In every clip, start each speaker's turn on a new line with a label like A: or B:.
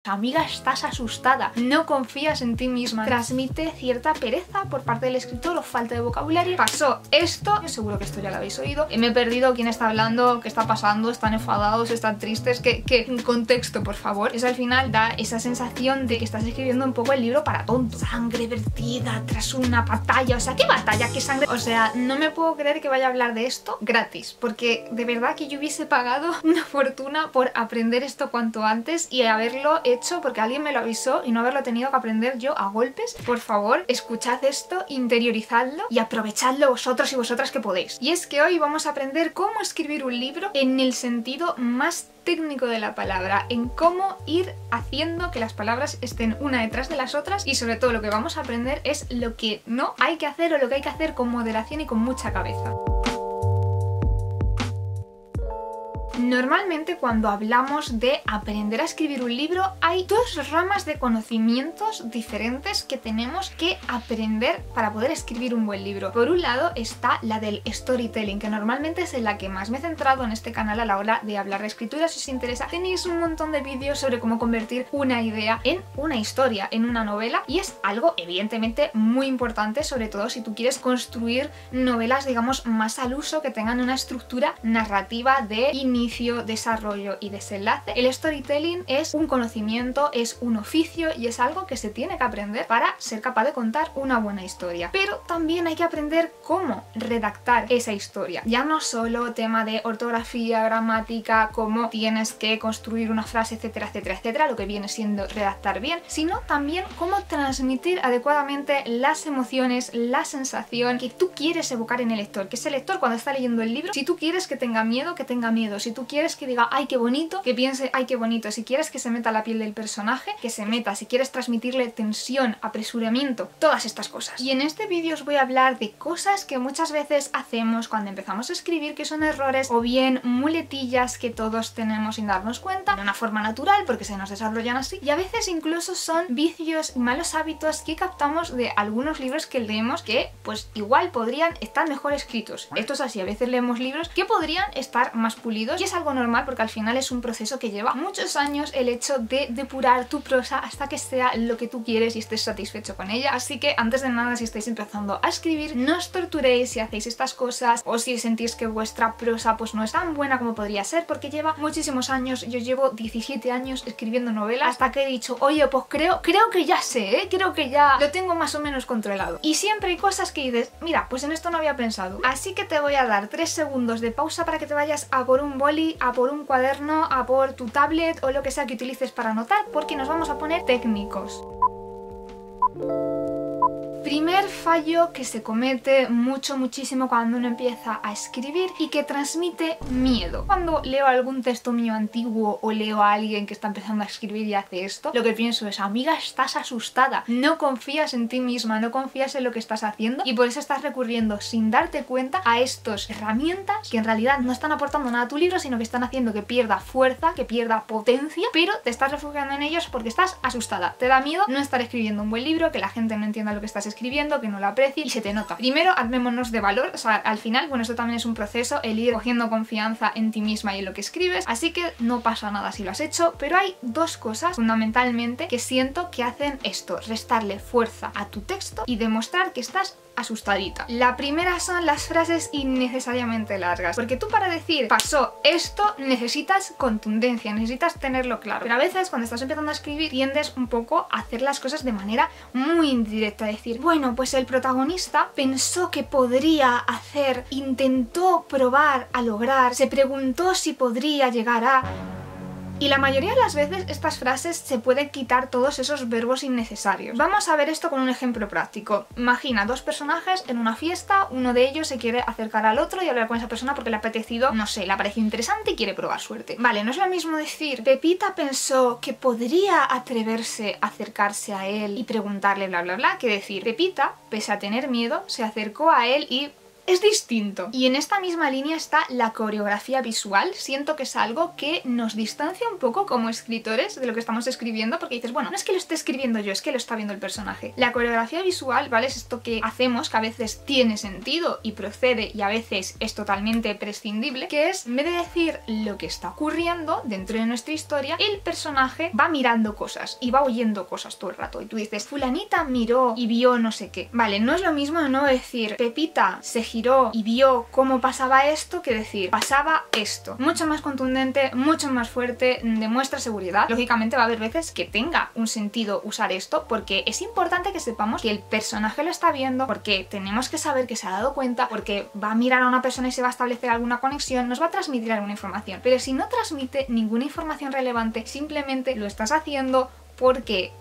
A: Amiga, estás asustada, no confías en ti misma, transmite cierta pereza por parte del escritor o falta de vocabulario. Pasó esto, seguro que esto ya lo habéis oído, me he perdido quién está hablando, qué está pasando, están enfadados, están tristes, ¿qué? Contexto, por favor. Eso al final da esa sensación de que estás escribiendo un poco el libro para tontos. Sangre vertida tras una batalla, o sea, ¿qué batalla? ¿Qué sangre? O sea, no me puedo creer que vaya a hablar de esto gratis, porque de verdad que yo hubiese pagado una fortuna por aprender esto cuanto antes y haberlo hecho porque alguien me lo avisó y no haberlo tenido que aprender yo a golpes. Por favor, escuchad esto, interiorizadlo y aprovechadlo vosotros y vosotras que podéis. Y es que hoy vamos a aprender cómo escribir un libro en el sentido más técnico de la palabra, en cómo ir haciendo que las palabras estén una detrás de las otras, y sobre todo lo que vamos a aprender es lo que no hay que hacer o lo que hay que hacer con moderación y con mucha cabeza. Normalmente cuando hablamos de aprender a escribir un libro hay dos ramas de conocimientos diferentes que tenemos que aprender para poder escribir un buen libro. Por un lado está la del storytelling, que normalmente es en la que más me he centrado en este canal a la hora de hablar de escritura. Si os interesa, tenéis un montón de vídeos sobre cómo convertir una idea en una historia, en una novela, y es algo evidentemente muy importante, sobre todo si tú quieres construir novelas, digamos, más al uso, que tengan una estructura narrativa de inicio, desarrollo y desenlace. El storytelling es un conocimiento, es un oficio y es algo que se tiene que aprender para ser capaz de contar una buena historia. Pero también hay que aprender cómo redactar esa historia. Ya no solo tema de ortografía, gramática, cómo tienes que construir una frase, etcétera, etcétera, etcétera, lo que viene siendo redactar bien, sino también cómo transmitir adecuadamente las emociones, la sensación que tú quieres evocar en el lector, que ese lector cuando está leyendo el libro, si tú quieres que tenga miedo, si tú quieres que diga ay qué bonito, que piense ay qué bonito, si quieres que se meta la piel del personaje, que se meta, si quieres transmitirle tensión, apresuramiento, todas estas cosas. Y en este vídeo os voy a hablar de cosas que muchas veces hacemos cuando empezamos a escribir, que son errores o bien muletillas que todos tenemos sin darnos cuenta, de una forma natural porque se nos desarrollan así, y a veces incluso son vicios y malos hábitos que captamos de algunos libros que leemos que pues igual podrían estar mejor escritos. Esto es así, a veces leemos libros que podrían estar más pulidos y es algo normal porque al final es un proceso que lleva muchos años el hecho de depurar tu prosa hasta que sea lo que tú quieres y estés satisfecho con ella. Así que antes de nada, si estáis empezando a escribir, no os torturéis si hacéis estas cosas o si sentís que vuestra prosa pues no es tan buena como podría ser, porque lleva muchísimos años. Yo llevo 17 años escribiendo novelas hasta que he dicho, oye, pues creo que ya sé, creo que ya lo tengo más o menos controlado. Y siempre hay cosas que dices, mira, pues en esto no había pensado. Así que te voy a dar 3 segundos de pausa para que te vayas a por un boli, a por un cuaderno, a por tu tablet o lo que sea que utilices para anotar, porque nos vamos a poner técnicos. Primer fallo que se comete muchísimo cuando uno empieza a escribir y que transmite miedo. Cuando leo algún texto mío antiguo o leo a alguien que está empezando a escribir y hace esto, lo que pienso es, amiga, estás asustada, no confías en ti misma, no confías en lo que estás haciendo y por eso estás recurriendo sin darte cuenta a estas herramientas que en realidad no están aportando nada a tu libro, sino que están haciendo que pierda fuerza, que pierda potencia, pero te estás refugiando en ellos porque estás asustada. Te da miedo no estar escribiendo un buen libro, que la gente no entienda lo que estás escribiendo, que no lo aprecie y se te nota. Primero, armémonos de valor, o sea, al final, bueno, esto también es un proceso, el ir cogiendo confianza en ti misma y en lo que escribes, así que no pasa nada si lo has hecho, pero hay dos cosas fundamentalmente que siento que hacen esto, restarle fuerza a tu texto y demostrar que estás asustadita. La primera son las frases innecesariamente largas, porque tú para decir pasó esto necesitas contundencia, necesitas tenerlo claro, pero a veces cuando estás empezando a escribir tiendes un poco a hacer las cosas de manera muy indirecta, decir, bueno, pues el protagonista pensó que podría hacer, intentó probar a lograr, se preguntó si podría llegar a... Y la mayoría de las veces estas frases se pueden quitar todos esos verbos innecesarios. Vamos a ver esto con un ejemplo práctico. Imagina dos personajes en una fiesta, uno de ellos se quiere acercar al otro y hablar con esa persona porque le ha apetecido, no sé, le ha parecido interesante y quiere probar suerte. Vale, no es lo mismo decir, Pepita pensó que podría atreverse a acercarse a él y preguntarle bla bla bla, que decir, Pepita, pese a tener miedo, se acercó a él y... es distinto. Y en esta misma línea está la coreografía visual. Siento que es algo que nos distancia un poco como escritores de lo que estamos escribiendo, porque dices, bueno, no es que lo esté escribiendo yo, es que lo está viendo el personaje. La coreografía visual, ¿vale? Es esto que hacemos, que a veces tiene sentido y procede y a veces es totalmente prescindible, que es, en vez de decir lo que está ocurriendo dentro de nuestra historia, el personaje va mirando cosas y va oyendo cosas todo el rato. Y tú dices, fulanita miró y vio no sé qué. Vale, no es lo mismo no decir, Pepita se giró y vio cómo pasaba esto, que decir, pasaba esto. Mucho más contundente, mucho más fuerte, demuestra seguridad. Lógicamente va a haber veces que tenga un sentido usar esto, porque es importante que sepamos que el personaje lo está viendo, porque tenemos que saber que se ha dado cuenta, porque va a mirar a una persona y se va a establecer alguna conexión, nos va a transmitir alguna información. Pero si no transmite ninguna información relevante, simplemente lo estás haciendo porque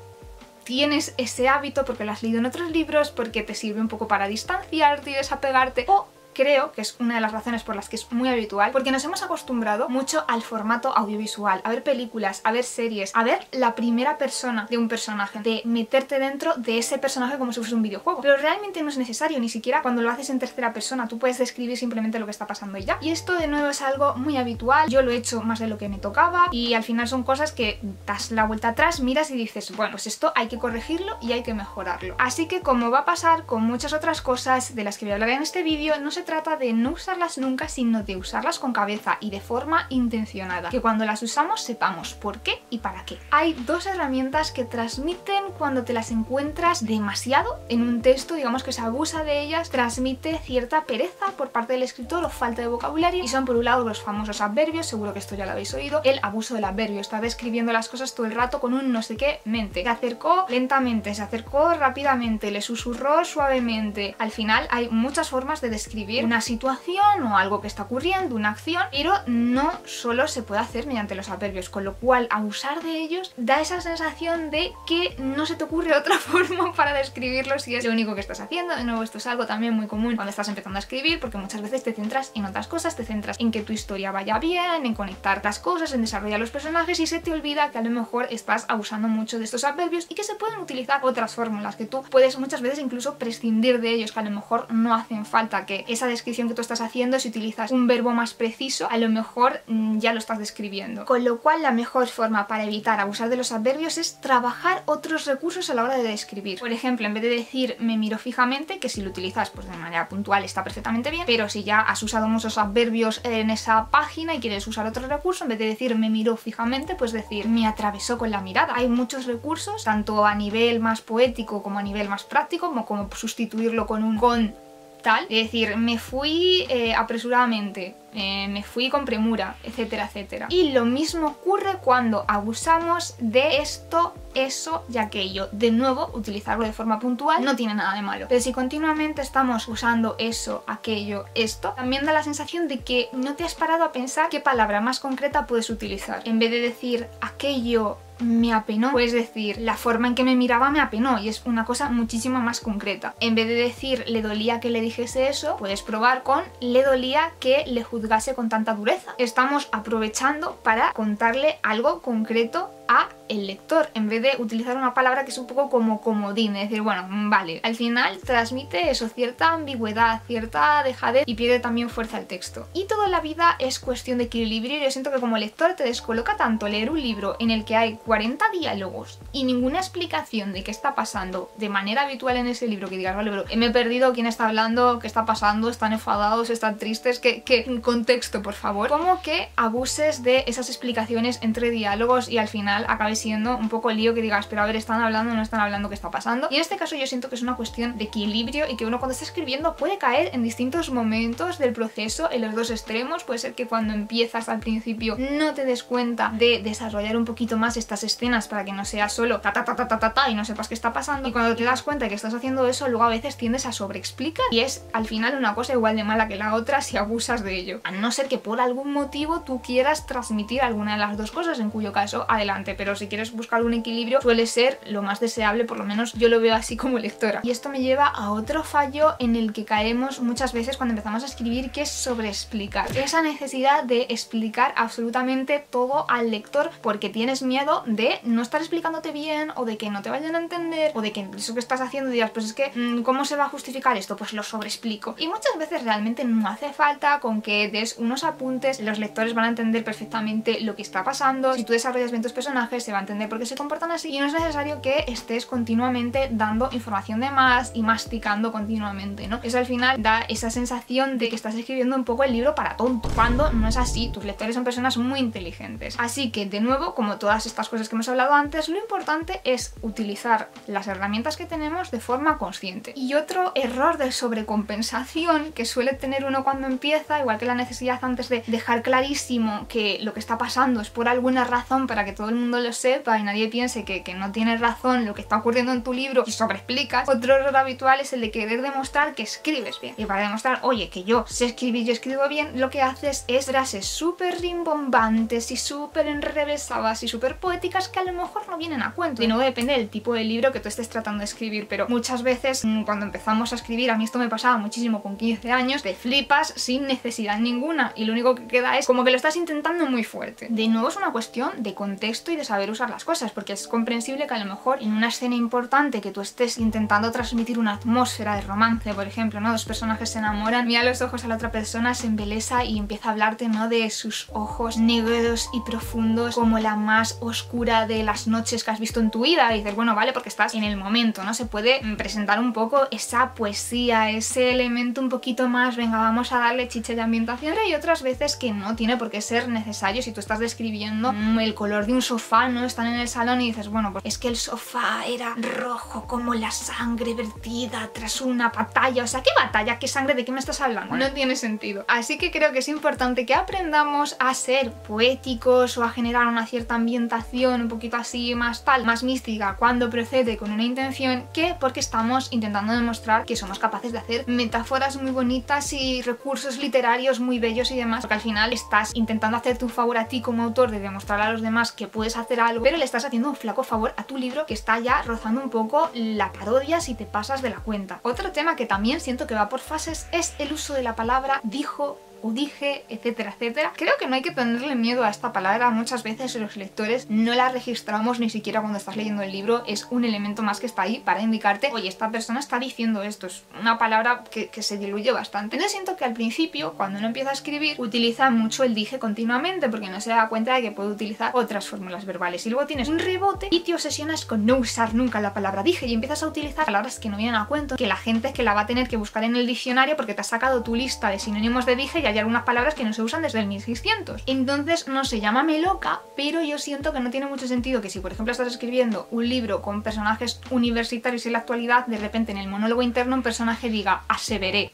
A: tienes ese hábito, porque lo has leído en otros libros, porque te sirve un poco para distanciarte y desapegarte, o creo que es una de las razones por las que es muy habitual, porque nos hemos acostumbrado mucho al formato audiovisual, a ver películas, a ver series, a ver la primera persona de un personaje, de meterte dentro de ese personaje como si fuese un videojuego. Pero realmente no es necesario, ni siquiera cuando lo haces en tercera persona, tú puedes describir simplemente lo que está pasando y ya. Y esto de nuevo es algo muy habitual, yo lo he hecho más de lo que me tocaba y al final son cosas que das la vuelta atrás, miras y dices, bueno, pues esto hay que corregirlo y hay que mejorarlo. Así que como va a pasar con muchas otras cosas de las que voy a hablar en este vídeo, no se trata de no usarlas nunca, sino de usarlas con cabeza y de forma intencionada. Que cuando las usamos sepamos por qué y para qué. Hay dos herramientas que transmiten cuando te las encuentras demasiado en un texto, digamos que se abusa de ellas, transmite cierta pereza por parte del escritor o falta de vocabulario, y son por un lado los famosos adverbios, seguro que esto ya lo habéis oído, el abuso del adverbio, está describiendo las cosas todo el rato con un no sé qué mente. Se acercó lentamente, se acercó rápidamente, le susurró suavemente. Al final hay muchas formas de describir una situación o algo que está ocurriendo, una acción, pero no solo se puede hacer mediante los adverbios, con lo cual abusar de ellos da esa sensación de que no se te ocurre otra forma para describirlo si es lo único que estás haciendo. De nuevo, esto es algo también muy común cuando estás empezando a escribir, porque muchas veces te centras en otras cosas, te centras en que tu historia vaya bien, en conectar las cosas, en desarrollar los personajes, y se te olvida que a lo mejor estás abusando mucho de estos adverbios y que se pueden utilizar otras fórmulas, que tú puedes muchas veces incluso prescindir de ellos, que a lo mejor no hacen falta, que esa descripción que tú estás haciendo, si utilizas un verbo más preciso, a lo mejor ya lo estás describiendo. Con lo cual la mejor forma para evitar abusar de los adverbios es trabajar otros recursos a la hora de describir. Por ejemplo, en vez de decir me miro fijamente, que si lo utilizas pues de manera puntual está perfectamente bien, pero si ya has usado muchos adverbios en esa página y quieres usar otro recurso, en vez de decir me miró fijamente, pues decir me atravesó con la mirada. Hay muchos recursos, tanto a nivel más poético como a nivel más práctico, como sustituirlo con un con tal, es decir, me fui apresuradamente, me fui con premura, etcétera, etcétera. Y lo mismo ocurre cuando abusamos de esto, eso y aquello. De nuevo, utilizarlo de forma puntual no tiene nada de malo, pero si continuamente estamos usando eso, aquello, esto, también da la sensación de que no te has parado a pensar qué palabra más concreta puedes utilizar. En vez de decir aquello me apenó, puedes decir la forma en que me miraba me apenó, y es una cosa muchísimo más concreta. En vez de decir le dolía que le dijese eso, puedes probar con le dolía que le juzgase con tanta dureza. Estamos aprovechando para contarle algo concreto a el lector, en vez de utilizar una palabra que es un poco como comodín, es decir, bueno, vale, al final transmite eso, cierta ambigüedad, cierta dejadez, y pierde también fuerza el texto. Y toda la vida es cuestión de equilibrio. Yo siento que como lector te descoloca tanto leer un libro en el que hay 40 diálogos y ninguna explicación de qué está pasando de manera habitual en ese libro, que digas, vale, pero me he perdido quién está hablando, qué está pasando, están enfadados, están tristes, que contexto, por favor. Como que abuses de esas explicaciones entre diálogos y al final acabe siendo un poco lío, que digas, pero a ver, ¿están hablando o no están hablando? ¿Qué está pasando? Y en este caso yo siento que es una cuestión de equilibrio, y que uno cuando está escribiendo puede caer en distintos momentos del proceso en los dos extremos. Puede ser que cuando empiezas al principio no te des cuenta de desarrollar un poquito más estas escenas para que no sea solo ta ta ta ta ta ta, ta y no sepas qué está pasando, y cuando te das cuenta de que estás haciendo eso, luego a veces tiendes a sobreexplicar, y es al final una cosa igual de mala que la otra si abusas de ello, a no ser que por algún motivo tú quieras transmitir alguna de las dos cosas, en cuyo caso adelante. interesante, pero si quieres buscar un equilibrio suele ser lo más deseable, por lo menos yo lo veo así como lectora. Y esto me lleva a otro fallo en el que caemos muchas veces cuando empezamos a escribir, que es sobreexplicar. Esa necesidad de explicar absolutamente todo al lector porque tienes miedo de no estar explicándote bien, o de que no te vayan a entender, o de que eso que estás haciendo digas, pues es que ¿cómo se va a justificar esto? Pues lo sobreexplico. Y muchas veces realmente no hace falta, con que des unos apuntes los lectores van a entender perfectamente lo que está pasando. Si tú desarrollas bien tus personajes se va a entender por qué se comportan así, y no es necesario que estés continuamente dando información de más y masticando continuamente, ¿no? Eso al final da esa sensación de que estás escribiendo un poco el libro para tonto, cuando no es así. Tus lectores son personas muy inteligentes. Así que, de nuevo, como todas estas cosas que hemos hablado antes, lo importante es utilizar las herramientas que tenemos de forma consciente. Y otro error de sobrecompensación que suele tener uno cuando empieza, igual que la necesidad antes de dejar clarísimo que lo que está pasando es por alguna razón para que todo el mundo lo sepa y nadie piense que no tiene razón lo que está ocurriendo en tu libro y sobreexplicas. Otro error habitual es el de querer demostrar que escribes bien. Y para demostrar, oye, que yo sé escribir, yo escribo bien, lo que haces es frases súper rimbombantes y súper enrevesadas y súper poéticas que a lo mejor no vienen a cuento. De nuevo, depende del tipo de libro que tú estés tratando de escribir, pero muchas veces cuando empezamos a escribir, a mí esto me pasaba muchísimo con 15 años, te flipas sin necesidad ninguna y lo único que queda es como que lo estás intentando muy fuerte. De nuevo es una cuestión de contexto y de saber usar las cosas, porque es comprensible que a lo mejor en una escena importante que tú estés intentando transmitir una atmósfera de romance, por ejemplo, ¿no? Dos personajes se enamoran, mira a los ojos a la otra persona, se embelesa y empieza a hablarte, ¿no? De sus ojos negros y profundos como la más oscura de las noches que has visto en tu vida, y dices, bueno, vale, porque estás en el momento, ¿no? Se puede presentar un poco esa poesía, ese elemento un poquito más, venga, vamos a darle chicha de ambientación, pero hay otras veces que no tiene por qué ser necesario. Si tú estás describiendo el color de un sofá, ¿no? Están en el salón y dices, bueno, pues es que el sofá era rojo como la sangre vertida tras una batalla. O sea, ¿qué batalla? ¿Qué sangre? ¿De qué me estás hablando? No tiene sentido. Así que creo que es importante que aprendamos a ser poéticos o a generar una cierta ambientación un poquito así más tal, más mística, cuando procede con una intención, que porque estamos intentando demostrar que somos capaces de hacer metáforas muy bonitas y recursos literarios muy bellos y demás, porque al final estás intentando hacerte un favor a ti como autor de demostrar a los demás que puedes hacer algo, pero le estás haciendo un flaco favor a tu libro, que está ya rozando un poco la parodia si te pasas de la cuenta. Otro tema que también siento que va por fases es el uso de la palabra dijo o dije, etcétera, etcétera. Creo que no hay que tenerle miedo a esta palabra. Muchas veces los lectores no la registramos ni siquiera cuando estás leyendo el libro. Es un elemento más que está ahí para indicarte, oye, esta persona está diciendo esto. Es una palabra que se diluye bastante. Entonces siento que al principio, cuando uno empieza a escribir, utiliza mucho el dije continuamente porque no se da cuenta de que puede utilizar otras fórmulas verbales. Y luego tienes un rebote y te obsesionas con no usar nunca la palabra dije y empiezas a utilizar palabras que no vienen a cuento, que la gente es que la va a tener que buscar en el diccionario porque te has sacado tu lista de sinónimos de dije y hay algunas palabras que no se usan desde el 1600. Entonces, no sé, llámame loca, pero yo siento que no tiene mucho sentido que si, por ejemplo, estás escribiendo un libro con personajes universitarios en la actualidad, de repente en el monólogo interno un personaje diga aseveré.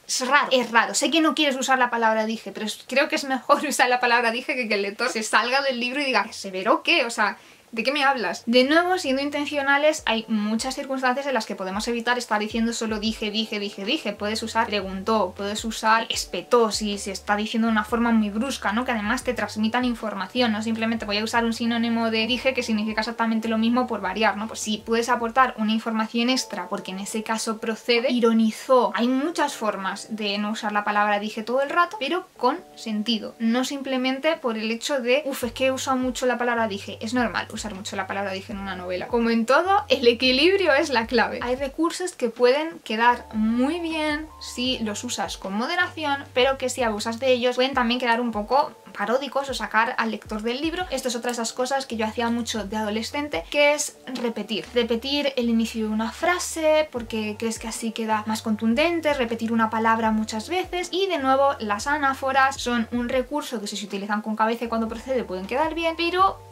A: Es raro. Sé que no quieres usar la palabra dije, pero creo que es mejor usar la palabra dije que el lector se salga del libro y diga ¿aseveró qué? O sea, ¿de qué me hablas? De nuevo, siendo intencionales, hay muchas circunstancias en las que podemos evitar estar diciendo solo dije. Puedes usar preguntó, puedes usar espetó si se está diciendo de una forma muy brusca, ¿no? Que además te transmitan información, no simplemente voy a usar un sinónimo de dije que significa exactamente lo mismo por variar, ¿no? Pues sí, puedes aportar una información extra porque en ese caso procede, ironizó. Hay muchas formas de no usar la palabra dije todo el rato, pero con sentido, no simplemente por el hecho de es que he usado mucho la palabra dije. Es normal usar mucho la palabra dije en una novela. Como en todo, el equilibrio es la clave. Hay recursos que pueden quedar muy bien si los usas con moderación, pero que si abusas de ellos pueden también quedar un poco paródicos o sacar al lector del libro. Esto es otra de esas cosas que yo hacía mucho de adolescente, que es repetir el inicio de una frase porque crees que así queda más contundente, repetir una palabra muchas veces. Y de nuevo, las anáforas son un recurso que si se utilizan con cabeza y cuando procede pueden quedar bien, pero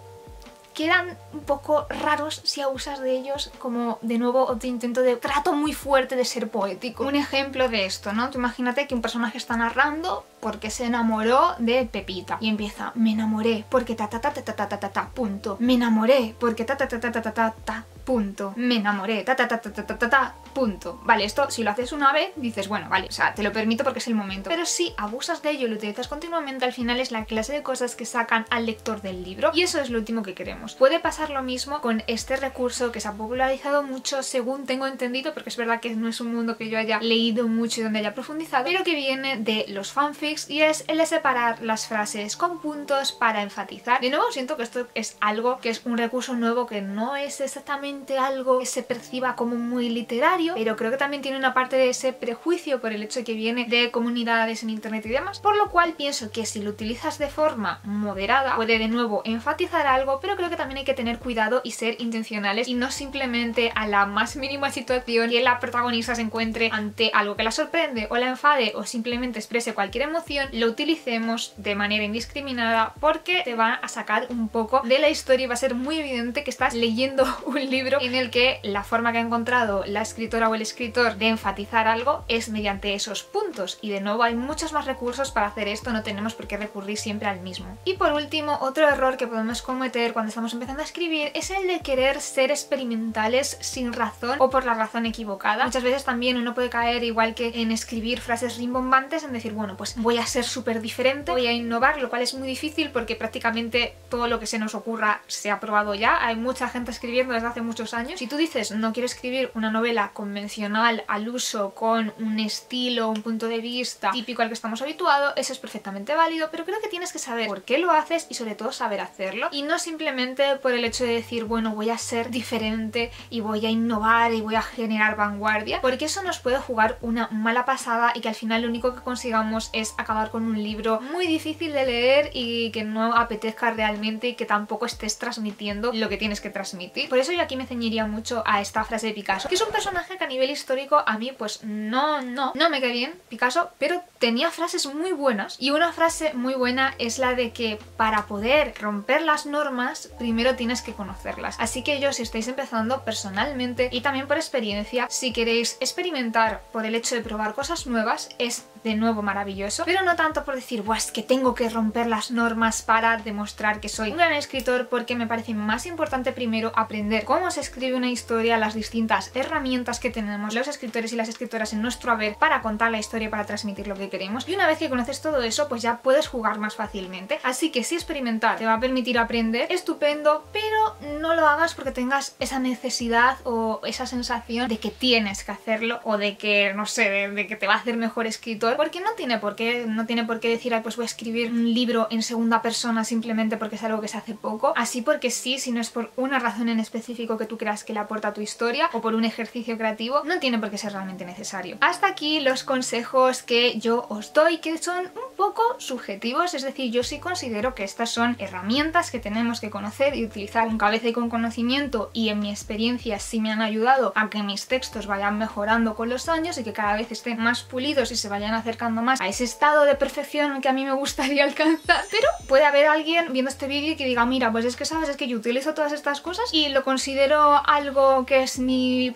A: quedan un poco raros si abusas de ellos, como de nuevo otro intento de trato muy fuerte de ser poético. Un ejemplo de esto, ¿no? Tú imagínate que un personaje está narrando porque se enamoró de Pepita y empieza, me enamoré porque ta ta ta ta ta ta ta ta, punto. Me enamoré porque ta ta ta ta ta ta ta ta. punto. Me enamoré, ta ta ta ta ta ta ta, ta, punto. Vale, esto si lo haces una vez, dices, bueno, vale, o sea, te lo permito porque es el momento. Pero si abusas de ello y lo utilizas continuamente, al final es la clase de cosas que sacan al lector del libro y eso es lo último que queremos. Puede pasar lo mismo con este recurso que se ha popularizado mucho, según tengo entendido, porque es verdad que no es un mundo que yo haya leído mucho y donde haya profundizado, pero que viene de los fanfics y es el de separar las frases con puntos para enfatizar. De nuevo, siento que esto es algo que es un recurso nuevo, que no es exactamente algo que se perciba como muy literario, pero creo que también tiene una parte de ese prejuicio por el hecho de que viene de comunidades en internet y demás, por lo cual pienso que si lo utilizas de forma moderada puede de nuevo enfatizar algo, pero creo que también hay que tener cuidado y ser intencionales y no simplemente a la más mínima situación que la protagonista se encuentre ante algo que la sorprende o la enfade o simplemente exprese cualquier emoción, lo utilicemos de manera indiscriminada, porque te va a sacar un poco de la historia y va a ser muy evidente que estás leyendo un libro en el que la forma que ha encontrado la escritora o el escritor de enfatizar algo es mediante esos puntos. Y de nuevo hay muchos más recursos para hacer esto, no tenemos por qué recurrir siempre al mismo. Y por último, otro error que podemos cometer cuando estamos empezando a escribir es el de querer ser experimentales sin razón o por la razón equivocada. Muchas veces también uno puede caer, igual que en escribir frases rimbombantes, en decir, bueno, pues voy a ser súper diferente, voy a innovar, lo cual es muy difícil porque prácticamente todo lo que se nos ocurra se ha probado ya. Hay mucha gente escribiendo desde hace muchos años. Si tú dices, no quiero escribir una novela convencional al uso, con un estilo, un punto de vista típico al que estamos habituados, eso es perfectamente válido, pero creo que tienes que saber por qué lo haces y sobre todo saber hacerlo, y no simplemente por el hecho de decir, bueno, voy a ser diferente y voy a innovar y voy a generar vanguardia, porque eso nos puede jugar una mala pasada y que al final lo único que consigamos es acabar con un libro muy difícil de leer y que no apetezca realmente y que tampoco estés transmitiendo lo que tienes que transmitir. Por eso yo aquí me ceñiría mucho a esta frase de Picasso, que es un personaje que a nivel histórico a mí pues no me cae bien, Picasso, pero tenía frases muy buenas, y una frase muy buena es la de que para poder romper las normas primero tienes que conocerlas. Así que yo, si estáis empezando personalmente y también por experiencia, si queréis experimentar por el hecho de probar cosas nuevas, es de nuevo maravilloso, pero no tanto por decir, buah, es que tengo que romper las normas para demostrar que soy un gran escritor, porque me parece más importante primero aprender cómo se escribe una historia, las distintas herramientas que tenemos los escritores y las escritoras en nuestro haber para contar la historia, para transmitir lo que queremos, y una vez que conoces todo eso, pues ya puedes jugar más fácilmente. Así que si experimentar te va a permitir aprender, estupendo, pero no lo hagas porque tengas esa necesidad o esa sensación de que tienes que hacerlo, o de que, no sé, de que te va a hacer mejor escritor, porque no tiene por qué decir, ay, pues voy a escribir un libro en segunda persona simplemente porque es algo que se hace poco, así porque sí, si no es por una razón en específico que tú creas que le aporta a tu historia o por un ejercicio creativo, no tiene por qué ser realmente necesario. Hasta aquí los consejos que yo os doy, que son un poco subjetivos, es decir, yo sí considero que estas son herramientas que tenemos que conocer y utilizar con cabeza y con conocimiento, y en mi experiencia sí me han ayudado a que mis textos vayan mejorando con los años y que cada vez estén más pulidos y se vayan acercando más a ese estado de perfección que a mí me gustaría alcanzar. Pero puede haber alguien viendo este vídeo y que diga, mira, pues es que sabes, es que yo utilizo todas estas cosas y lo considero algo que es mi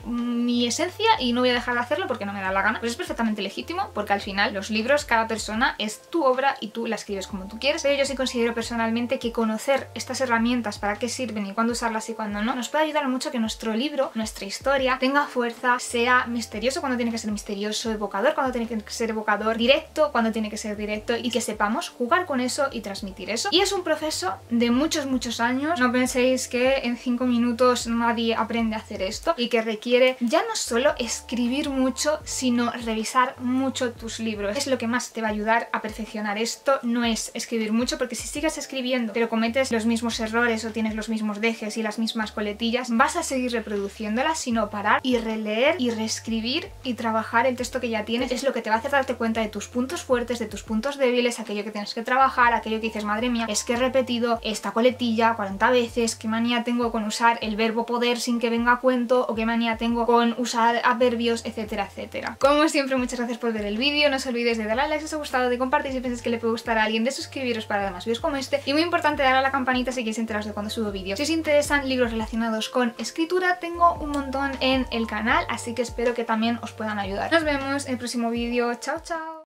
A: esencia y no voy a dejar de hacerlo porque no me da la gana. Pues es perfectamente legítimo, porque al final los libros, cada persona es tu obra y tú la escribes como tú quieres, pero yo sí considero personalmente que conocer estas herramientas, para qué sirven y cuándo usarlas y cuándo no, nos puede ayudar mucho a que nuestro libro, nuestra historia, tenga fuerza, sea misterioso cuando tiene que ser misterioso, evocador cuando tiene que ser evocador, directo cuando tiene que ser directo, y que sepamos jugar con eso y transmitir eso. Y es un proceso de muchos años, no penséis que en 5 minutos nadie aprende a hacer esto, y que requiere ya no solo escribir mucho, sino revisar mucho tus libros. Es lo que más te va a ayudar a perfeccionar esto, no es escribir mucho, porque si sigues escribiendo pero cometes los mismos errores o tienes los mismos dejes y las mismas coletillas, vas a seguir reproduciéndolas, sino parar y releer y reescribir y trabajar el texto que ya tienes. Es lo que te va a hacer darte cuenta de tus puntos fuertes, de tus puntos débiles, aquello que tienes que trabajar, aquello que dices, madre mía, es que he repetido esta coletilla 40 veces, qué manía tengo con usar el verbo poder sin que venga a cuento, o qué manía tengo con usar adverbios, etcétera, etcétera. Como siempre, muchas gracias por ver el vídeo, no os olvidéis de darle a like si os ha gustado, de compartir si pensáis que le puede gustar a alguien, de suscribiros para más vídeos como este, y muy importante, darle a la campanita si queréis enteraros de cuando subo vídeos. Si os interesan libros relacionados con escritura, tengo un montón en el canal, así que espero que también os puedan ayudar. Nos vemos en el próximo vídeo, chao chao.